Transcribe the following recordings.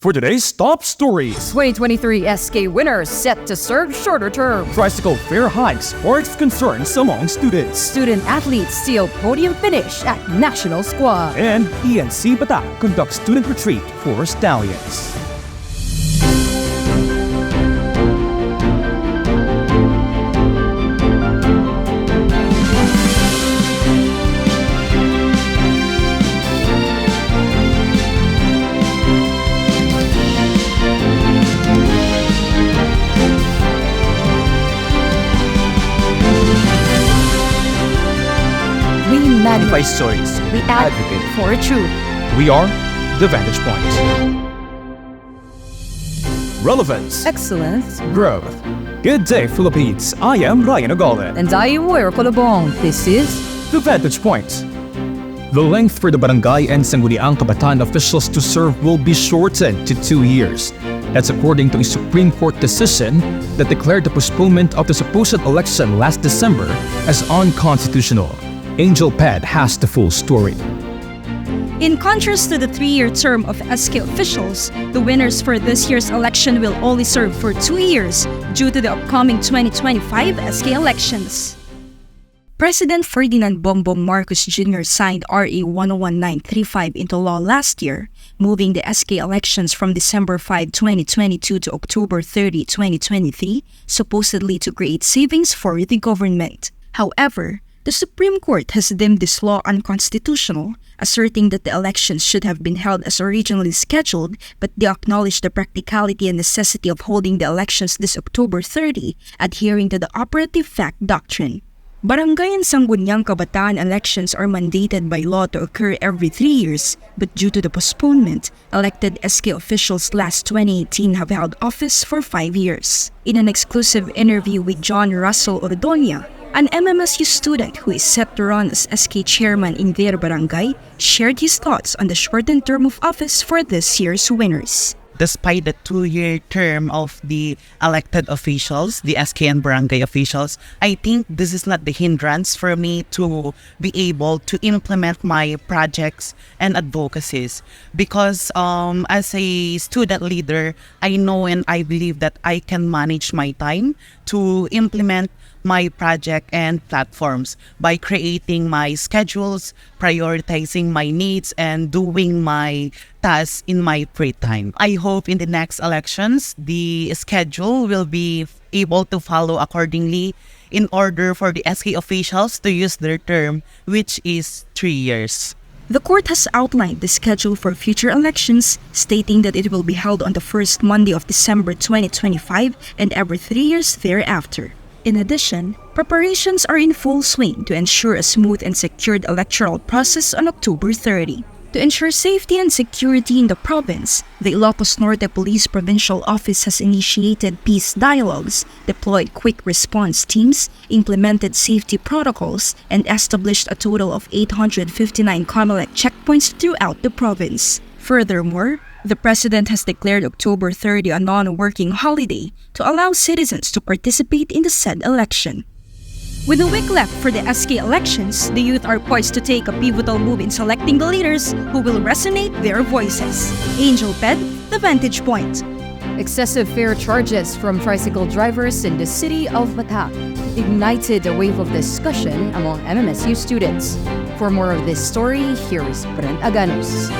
For today's top stories, 2023 SK winners set to serve shorter term. tricycle fare hikes sparks concerns among students. Student athletes steal podium finish at national squad. And ENC Batak conducts student retreat for stallions. Magnify stories. We advocate for truth. We are the Vantage Point. Relevance. Excellence. Growth. Good day, Philippines. I am Ryan Ogalan. And I am Wero Colobong. This is The Vantage Point. The length for the barangay and sangguniang kabataan officials to serve will be shortened to 2 years. That's according to a Supreme Court decision that declared the postponement of the supposed election last December as unconstitutional. Angel Ped has the full story. In contrast to the 3-year term of SK officials, the winners for this year's election will only serve for 2 years due to the upcoming 2025 SK elections. President Ferdinand Bongbong Marcos Jr. signed RA 101935 into law last year, moving the SK elections from December 5, 2022 to October 30, 2023, supposedly to create savings for the government. However, the Supreme Court has deemed this law unconstitutional, asserting that the elections should have been held as originally scheduled, but they acknowledge the practicality and necessity of holding the elections this October 30, adhering to the operative fact doctrine. Barangay and sangguniang kabataan elections are mandated by law to occur every 3 years, but due to the postponement, elected SK officials last 2018 have held office for 5 years. In an exclusive interview with John Russell Ordonia, an MMSU student who is set to run as SK chairman in their barangay, shared his thoughts on the shortened term of office for this year's winners. Despite the 2-year term of the elected officials, the SK and barangay officials, I think this is not the hindrance for me to be able to implement my projects and advocacies. Because as a student leader, I know and I believe that I can manage my time to implement my project and platforms by creating my schedules, prioritizing my needs, and doing my tasks in my free time. I hope in the next elections, the schedule will be able to follow accordingly in order for the SK officials to use their term, which is 3 years. The court has outlined the schedule for future elections, stating that it will be held on the first Monday of December 2025 and every 3 years thereafter. In addition, preparations are in full swing to ensure a smooth and secured electoral process on October 30. To ensure safety and security in the province, the Ilocos Norte Police Provincial Office has initiated peace dialogues, deployed quick response teams, implemented safety protocols, and established a total of 859 COMELEC checkpoints throughout the province. Furthermore, the President has declared October 30 a non-working holiday to allow citizens to participate in the said election. With a week left for the SK elections, the youth are poised to take a pivotal move in selecting the leaders who will resonate their voices. Angel Ped, The Vantage Point. excessive fare charges from tricycle drivers in the city of Batak ignited a wave of discussion among MMSU students. For more of this story, here is Brent Aganos.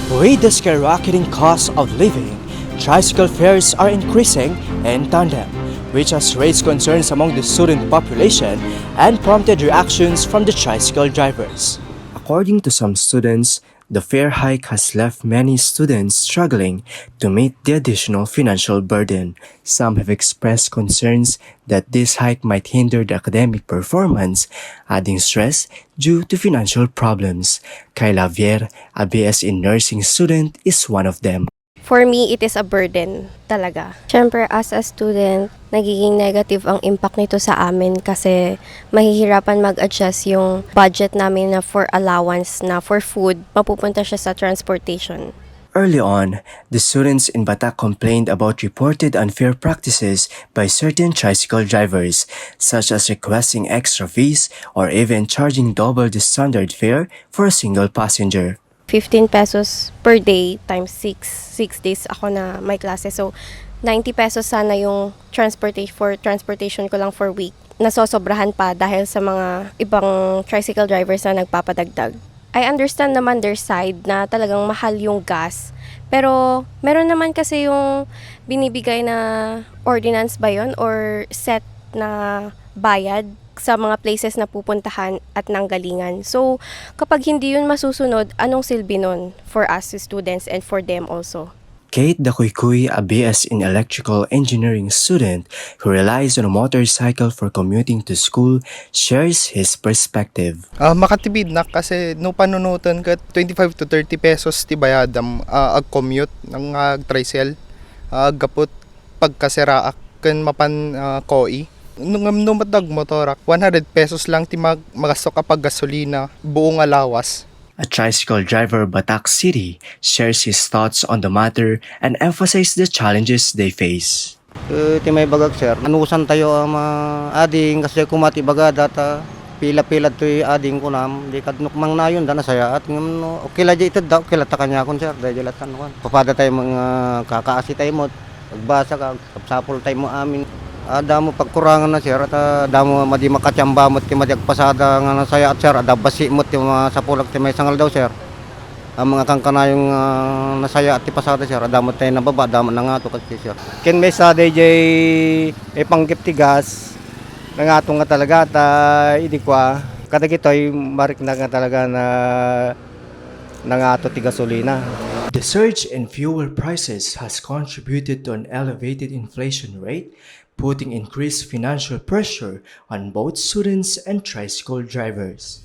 With the skyrocketing cost of living, tricycle fares are increasing in tandem, which has raised concerns among the student population and prompted reactions from the tricycle drivers. According to some students, the fare hike has left many students struggling to meet the additional financial burden. Some have expressed concerns that this hike might hinder the academic performance, adding stress due to financial problems. Kayla Vier, a BS in nursing student, is one of them. For me, it is a burden talaga. Siyempre, as a student, nagiging negative ang impact nito sa amin kasi mahihirapan mag-adjust yung budget namin na for allowance na for food, mapupunta siya sa transportation. Early on, the students in Batak complained about reported unfair practices by certain tricycle drivers, such as requesting extra fees or even charging double the standard fare for a single passenger. 15 pesos per day times 6 days ako na may klase. So, 90 pesos sana yung transportation ko lang for week. Nasosobrahan pa dahil sa mga ibang tricycle drivers na nagpapadagdag. I understand naman their side na talagang mahal yung gas. Pero meron naman kasi yung binibigay na ordinance ba yun or set na bayad sa mga places na pupuntahan at nanggalingan. So kapag hindi yun masusunod, anong silbi nun for us students and for them also? Kate Dakuykui, a BS in Electrical Engineering student who relies on a motorcycle for commuting to school, shares his perspective. Makatipid na kasi no panunutan ka 25 to 30 pesos ti bayadam ag commute ng tricycle gapot pagkasiraak ken mapan koi nung matag motorak 100 pesos lang ti magasok kapag gasolina buong alawas. A tricycle driver Batak City shares his thoughts on the matter and emphasizes the challenges they face. Ti may bagag sir, anusan tayo ading kasi kumati baga data pila-pila to ading kunam di kadnukmang na yun dana saya at ngam okay la ito daw okay la ta kanya kon sir dahil latan kon papada tayo mga kakaasi tayo mo pagbasa ka sapol tayo mo amin damo pagkurangan na sir at damo madi makatsamba mo ti madiagpasada nga na saya at sir ada basi mo ti sa pulag ti may sangal daw sir ang mga kangkanayong nasaya at ti pasada sir damo tayo nababa damo na nga to kasi sir ken may sa day panggip ti gas nangato nga talaga ta idi kwa kadagitoy marik na nga talaga na nangato ti gasolina. The surge in fuel prices has contributed to an elevated inflation rate, putting increased financial pressure on both students and tricycle drivers.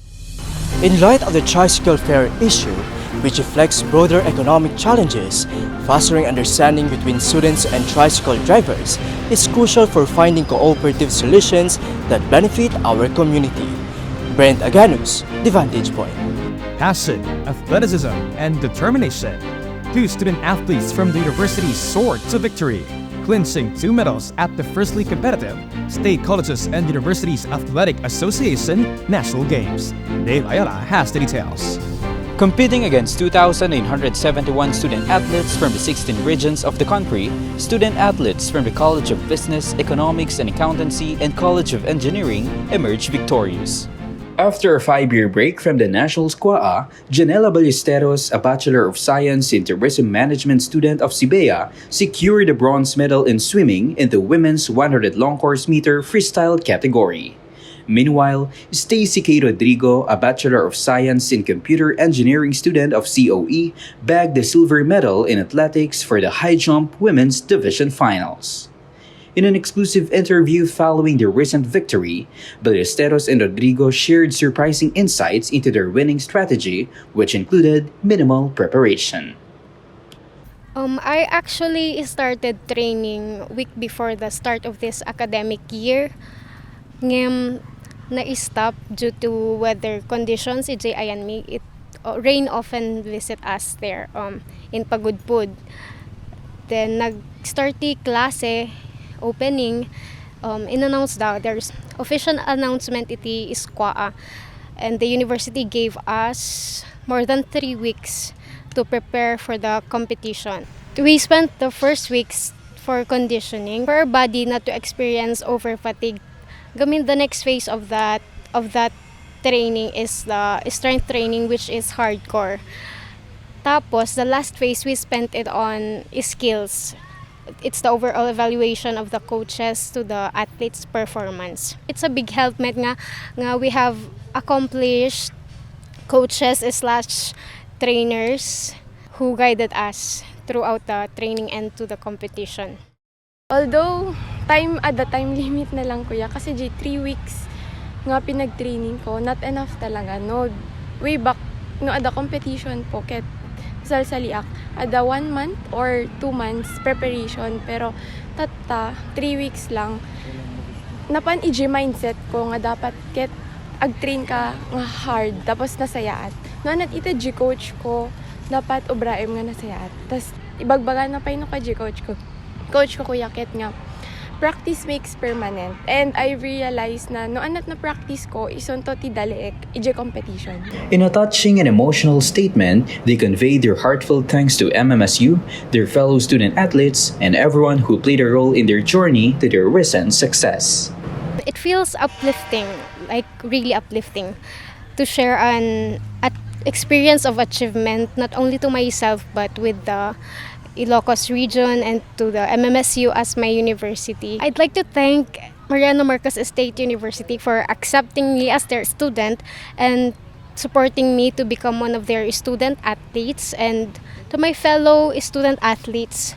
In light of the tricycle fare issue, which reflects broader economic challenges, fostering understanding between students and tricycle drivers is crucial for finding cooperative solutions that benefit our community. Brent Aganus, The Vantage Point. Passion, athleticism, and determination. Two student athletes from the university soared to victory, clinching 2 medals at the firstly competitive State Colleges and Universities Athletic Association National Games. Dave Ayala has the details. Competing against 2,971 student athletes from the 16 regions of the country, student athletes from the College of Business, Economics and Accountancy and College of Engineering emerged victorious. After a 5-year break from the National Squaa, Janela Ballesteros, a Bachelor of Science in Tourism Management student of CBEA, secured a bronze medal in swimming in the women's 100 long course meter freestyle category. Meanwhile, Stacy K. Rodrigo, a Bachelor of Science in Computer Engineering student of COE, bagged the silver medal in athletics for the high jump women's division finals. In an exclusive interview following their recent victory, Ballesteros and Rodrigo shared surprising insights into their winning strategy, which included minimal preparation. I actually started training week before the start of this academic year. Ngem na-stop due to weather conditions. Rain often visit us there in Pagudpud. Then nag-start the klase opening, in-announce daw, there's official announcement iti Squaa, and the university gave us more than 3 weeks to prepare for the competition. We spent the first weeks for conditioning for our body not to experience over fatigue. The next phase of that training is the strength training, which is hardcore. Tapos the last phase we spent it on skills. It's the overall evaluation of the coaches to the athletes' performance. It's a big helpment nga we have accomplished coaches / trainers who guided us throughout the training and to the competition. Although at the time limit na lang kuya kasi 3 weeks nga pinag-training ko, not enough talaga. No, way back no at the competition po ket salsaliak ada 1 month or 2 months preparation pero 3 weeks lang napan mindset ko nga dapat ket ag-train ka nga hard tapos nasayaat no anat ita coach ko dapat obraem nga nasayaat tas ibagbagan na pay no ka coach ko kuya ket nga practice makes permanent. And I realized na no anat na practice ko isonto ti daliek ije competition. In a touching and emotional statement, they conveyed their heartfelt thanks to MMSU, their fellow student athletes, and everyone who played a role in their journey to their recent success. It feels uplifting, like really uplifting, to share an experience of achievement not only to myself but with the Ilocos region and to the MMSU as my university. I'd like to thank Mariano Marcos State University for accepting me as their student and supporting me to become one of their student athletes, and to my fellow student athletes,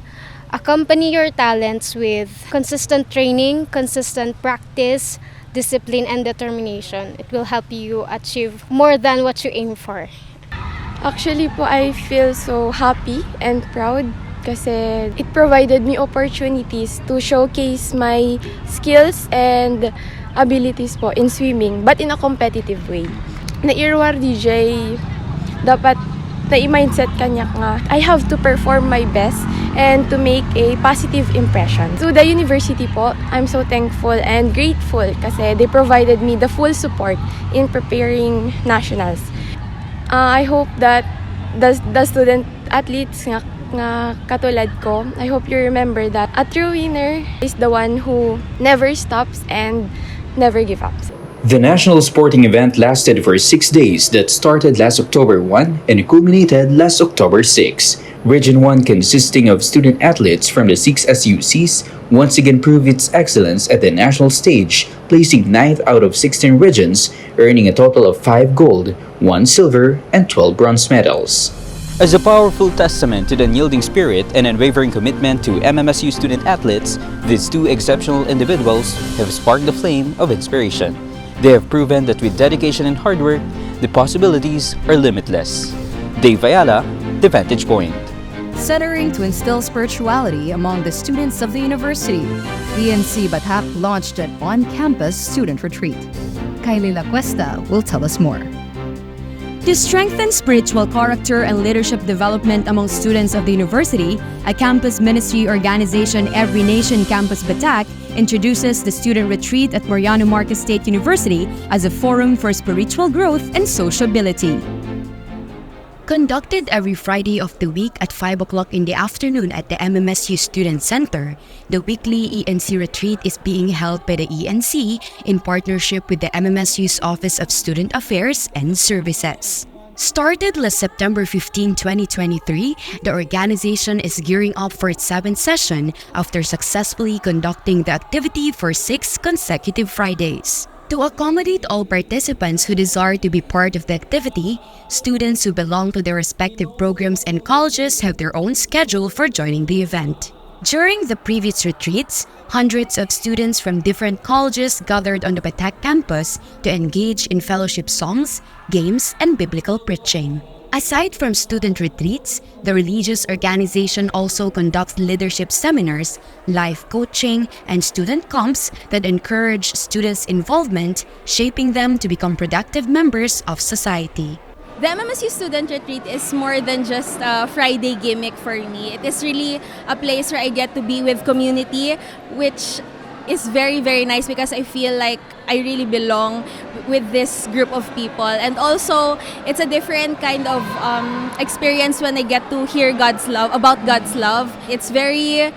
accompany your talents with consistent training, consistent practice, discipline, and determination. It will help you achieve more than what you aim for. Actually po, I feel so happy and proud kasi it provided me opportunities to showcase my skills and abilities po in swimming, but in a competitive way. Na-irwar DJ, dapat na-mindset kanya nga, I have to perform my best and to make a positive impression. To the university po, I'm so thankful and grateful kasi they provided me the full support in preparing nationals. I hope that the student athletes nga katulad ko, I hope you remember that a true winner is the one who never stops and never give up. The national sporting event lasted for 6 days that started last October 1 and culminated last October 6. Region 1, consisting of student athletes from the 6 SUCs, once again proved its excellence at the national stage, placing 9th out of 16 regions, earning a total of 5 gold, 1 silver, and 12 bronze medals. As a powerful testament to the unyielding spirit and unwavering commitment to MMSU student athletes, these two exceptional individuals have sparked the flame of inspiration. They have proven that with dedication and hard work, the possibilities are limitless. Dave Ayala, The Vantage Point. Centering to instill spirituality among the students of the university, ENC Batak launched an on-campus student retreat. Kylie La Cuesta will tell us more. To strengthen spiritual character and leadership development among students of the university, a campus ministry organization, Every Nation Campus Batak, introduces the student retreat at Mariano Marcos State University as a forum for spiritual growth and sociability. Conducted every Friday of the week at 5 o'clock in the afternoon at the MMSU Student Center, the weekly ENC retreat is being held by the ENC in partnership with the MMSU's Office of Student Affairs and Services. Started last September 15, 2023, the organization is gearing up for its 7th session after successfully conducting the activity for 6 consecutive Fridays. To accommodate all participants who desire to be part of the activity, students who belong to their respective programs and colleges have their own schedule for joining the event. During the previous retreats, hundreds of students from different colleges gathered on the Batak campus to engage in fellowship songs, games, and biblical preaching. Aside from student retreats, the religious organization also conducts leadership seminars, life coaching, and student camps that encourage students' involvement, shaping them to become productive members of society. The MMSU Student Retreat is more than just a Friday gimmick for me. It is really a place where I get to be with community, which is very, very nice because I feel like I really belong with this group of people. And also, it's a different kind of experience when I get to hear God's love, about God's love. It's very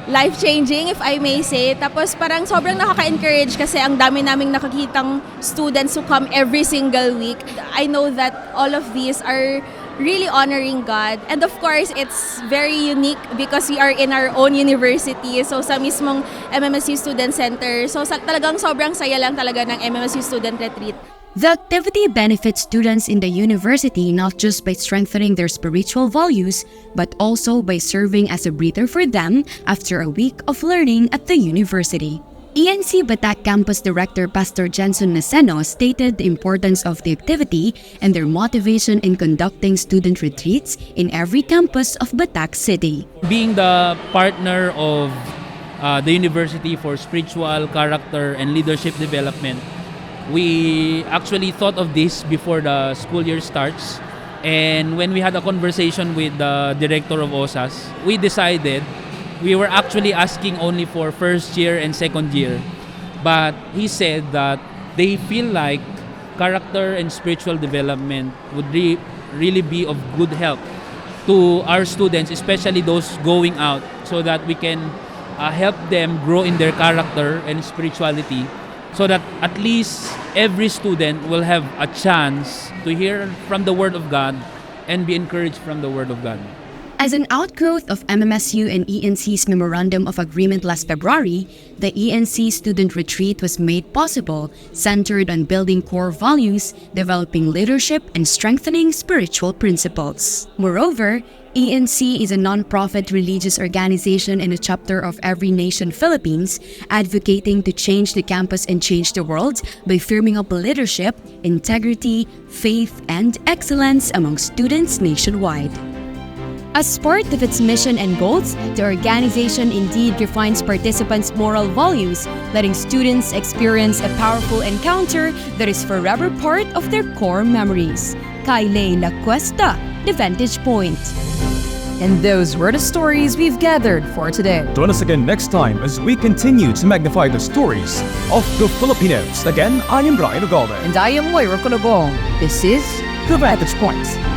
life-changing, if I may say. Tapos parang sobrang nakaka-encourage kasi ang dami naming nakakitang students who come every single week. I know that all of these are really honoring God. And of course, it's very unique because we are in our own university. So sa mismong MMSU Student Center. So talagang sobrang saya lang talaga ng MMSU Student Retreat. The activity benefits students in the university not just by strengthening their spiritual values, but also by serving as a breather for them after a week of learning at the university. ENC Batak Campus Director Pastor Jenson Naseno stated the importance of the activity and their motivation in conducting student retreats in every campus of Batak City. Being the partner of the university for spiritual character and leadership development, we actually thought of this before the school year starts. And when we had a conversation with the director of OSAS, we decided we were actually asking only for first year and second year. But he said that they feel like character and spiritual development would really be of good help to our students, especially those going out, so that we can help them grow in their character and spirituality, so that at least every student will have a chance to hear from the Word of God and be encouraged from the Word of God. As an outgrowth of MMSU and ENC's Memorandum of Agreement last February, the ENC Student Retreat was made possible, centered on building core values, developing leadership, and strengthening spiritual principles. Moreover, ENC is a non-profit religious organization and a chapter of Every Nation Philippines, advocating to change the campus and change the world by firming up leadership, integrity, faith, and excellence among students nationwide. As part of its mission and goals, the organization indeed refines participants' moral values, letting students experience a powerful encounter that is forever part of their core memories. Kailey La Cuesta, The Vantage Point. And those were the stories we've gathered for today. Join us again next time as we continue to magnify the stories of the Filipinos. Again, I am Brian Ugalde. And I am Moira Colobong. This is The Vantage Point.